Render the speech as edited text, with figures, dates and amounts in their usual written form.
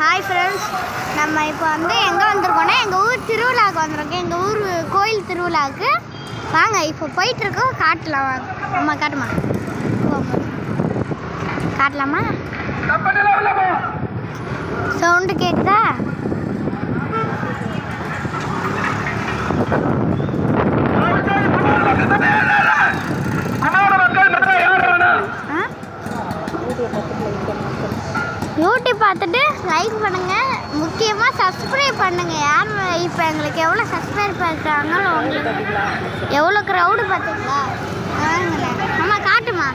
Hi friends, நம்ம இப்போ வந்து எங்கே வந்திருக்கோன்னா எங்கள் ஊர் திருவிழாவுக்கு வந்திருக்கோம். எங்கள் ஊர் கோயில் திருவிழாவுக்கு வாங்க இப்போ போயிட்டுருக்கோம். காட்டலாம் வாங்க. அம்மா காட்டுமா, காட்டலாமா? சவுண்டு கேட்குதா? யூடியூப் பார்த்துட்டு லைக் பண்ணுங்கள், முக்கியமாக சப்ஸ்கிரைப் பண்ணுங்கள். யார் இப்போ எங்களுக்கு எவ்வளோ சப்ஸ்கிரைப் பண்ணுறாங்களோ உங்களுக்கு எவ்வளோ க்ரௌடு பார்த்தீங்களா? வாங்களேன் அம்மா காட்டுமா.